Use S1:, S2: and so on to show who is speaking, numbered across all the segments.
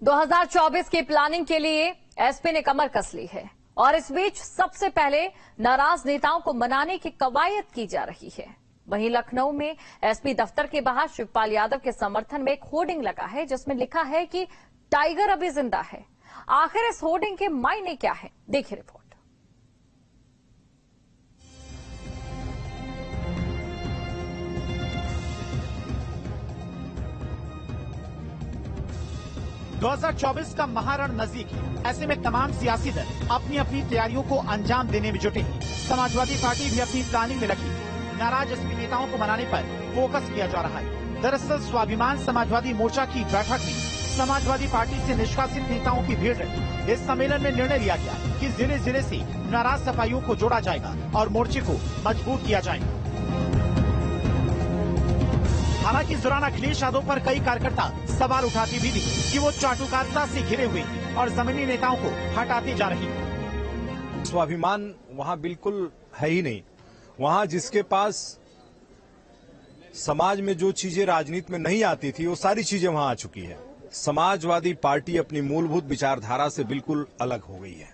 S1: 2024 की प्लानिंग के लिए एसपी ने कमर कस ली है और इस बीच सबसे पहले नाराज नेताओं को मनाने की कवायद की जा रही है। वहीं लखनऊ में एसपी दफ्तर के बाहर शिवपाल यादव के समर्थन में एक होर्डिंग लगा है जिसमें लिखा है कि टाइगर अभी जिंदा है। आखिर इस होर्डिंग के मायने क्या है, देखिए रिपोर्ट।
S2: – 2024 का महारण नजदीक है। ऐसे में तमाम सियासी दल अपनी अपनी तैयारियों को अंजाम देने में जुटे हैं। समाजवादी पार्टी भी अपनी प्लानिंग में लगी है। नाराज एसपी नेताओं को मनाने पर फोकस किया जा रहा है। दरअसल स्वाभिमान समाजवादी मोर्चा की बैठक में समाजवादी पार्टी से निष्कासित नेताओं की भीड़ रही। इस सम्मेलन में निर्णय लिया गया कि जिले जिले से नाराज सफाइयों को जोड़ा जाएगा और मोर्चे को मजबूत किया जाएगा। हालांकि इस दौरान अखिलेश यादव पर कई कार्यकर्ता सवाल उठाते भी दिखे कि वो चाटुकारिता से घिरे हुए और जमीनी नेताओं को हटाते जा रहे हैं।
S3: स्वाभिमान वहाँ बिल्कुल है ही नहीं। वहाँ जिसके पास समाज में जो चीजें राजनीति में नहीं आती थी वो सारी चीजें वहाँ आ चुकी है। समाजवादी पार्टी अपनी मूलभूत विचारधारा से बिल्कुल अलग हो गई है।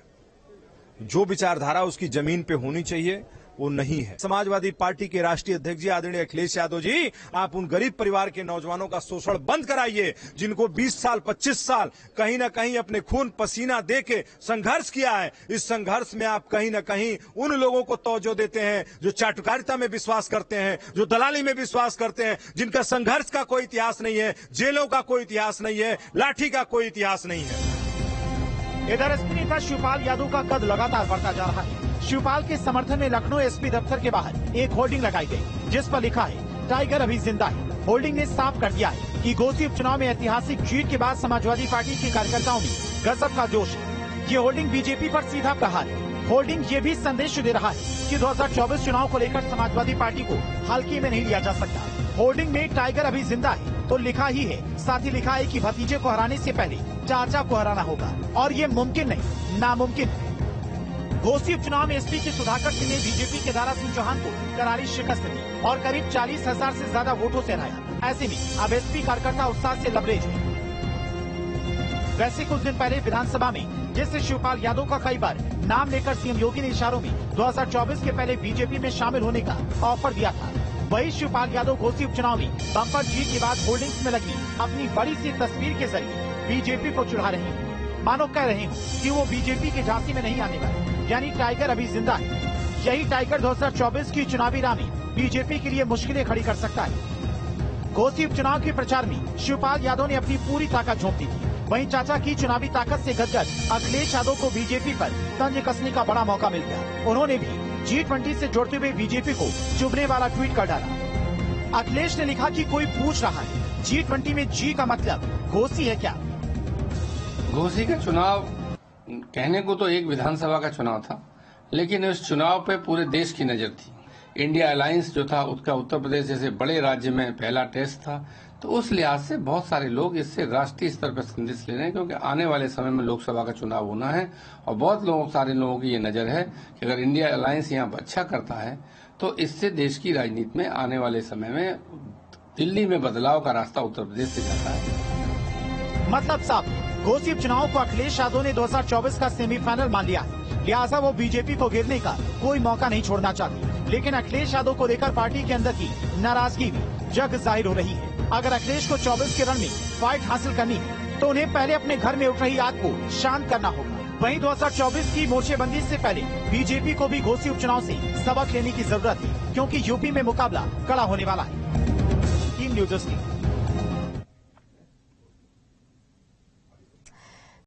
S3: जो विचारधारा उसकी जमीन पे होनी चाहिए वो नहीं है। समाजवादी पार्टी के राष्ट्रीय अध्यक्ष जी आदरणीय अखिलेश यादव जी, आप उन गरीब परिवार के नौजवानों का शोषण बंद कराइए जिनको 20 साल 25 साल कहीं न कहीं अपने खून पसीना दे के संघर्ष किया है। इस संघर्ष में आप कहीं न कहीं उन लोगों को तवज्जो देते हैं जो चाटुकारिता में विश्वास करते हैं, जो दलाली में विश्वास करते हैं, जिनका संघर्ष का कोई इतिहास नहीं है, जेलों का कोई इतिहास नहीं है, लाठी का कोई इतिहास नहीं है।
S2: इधर एसपी नेता शिवपाल यादव का कद लगातार बढ़ता जा रहा है। शिवपाल के समर्थन में लखनऊ एसपी दफ्तर के बाहर एक होर्डिंग लगाई गई जिस पर लिखा है टाइगर अभी जिंदा है। होर्डिंग ने साफ कर दिया है कि घोसी उपचुनाव में ऐतिहासिक जीत के बाद समाजवादी पार्टी के कार्यकर्ताओं में गजब का जोश है। ये होर्डिंग बीजेपी पर सीधा प्रहार है। होर्डिंग ये भी संदेश दे रहा है कि 2024 चुनाव को लेकर समाजवादी पार्टी को हल्के में नहीं लिया जा सकता। होर्डिंग में टाइगर अभी जिंदा है तो लिखा ही है, साथ ही लिखा है कि भतीजे को हराने से पहले चाचा को हराना होगा और ये मुमकिन नहीं नामुमकिन है। घोसी उपचुनाव में एसपी के सुधाकर सिंह ने बीजेपी के दारा सिंह चौहान को करारी शिकस्त दी और करीब 40,000 से ज्यादा वोटों से हराया। ऐसे में अब एसपी कार्यकर्ता उत्साह से लबरेज है। वैसे कुछ दिन पहले विधानसभा में जिससे शिवपाल यादव का कई बार नाम लेकर सीएम योगी ने इशारों में 2024 के पहले बीजेपी में शामिल होने का ऑफर दिया था, वही शिवपाल यादव घोसी उपचुनाव में बम्पर जीत के बाद होर्डिंग्स में लगी अपनी बड़ी सी तस्वीर के जरिए बीजेपी को चिढ़ा रहे हैं। मानो कह रहे हैं कि वो बीजेपी के झांसी में नहीं आने वाले, यानी टाइगर अभी जिंदा है। यही टाइगर 2024 की चुनावी राह में बीजेपी के लिए मुश्किलें खड़ी कर सकता है। घोसी उपचुनाव के प्रचार में शिवपाल यादव ने अपनी पूरी ताकत झोंक दी थी। वहीं चाचा की चुनावी ताकत से गदगद अखिलेश यादव को बीजेपी पर तंज कसने का बड़ा मौका मिल गया। उन्होंने भी G20 से जोड़ते हुए बीजेपी को चुभने वाला ट्वीट कर डाला। अखिलेश ने लिखा कि कोई पूछ रहा है G20 में जी का मतलब घोसी है क्या?
S4: घोसी का चुनाव कहने को तो एक विधानसभा का चुनाव था, लेकिन इस चुनाव पे पूरे देश की नजर थी। इंडिया अलायंस जो था उसका उत्तर प्रदेश जैसे बड़े राज्य में पहला टेस्ट था, तो उस लिहाज से बहुत सारे लोग इससे राष्ट्रीय स्तर पर संदेश ले रहे हैं, क्योंकि आने वाले समय में लोकसभा का चुनाव होना है और बहुत सारे लोगों की ये नजर है कि अगर इंडिया अलायंस यहाँ अच्छा करता है तो इससे देश की राजनीति में आने वाले समय में दिल्ली में बदलाव का रास्ता उत्तर प्रदेश से जाता है।
S2: मतलब साफ, घोसी उपचुनाव को अखिलेश यादव ने 2024 का सेमीफाइनल मान लिया है, लिहाजा वो बीजेपी को गिरने का कोई मौका नहीं छोड़ना चाहती। लेकिन अखिलेश यादव को लेकर पार्टी के अंदर की नाराजगी भी जग जाहिर हो रही है। अगर अखिलेश को 24 के रन में फाइट हासिल करनी है तो उन्हें पहले अपने घर में उठ रही आग को शांत करना होगा। वहीं 2024 की मोर्चेबंदी से पहले बीजेपी को भी घोसी उपचुनाव से सबक लेने की जरूरत है, क्योंकि यूपी में मुकाबला कड़ा होने वाला है। Team news.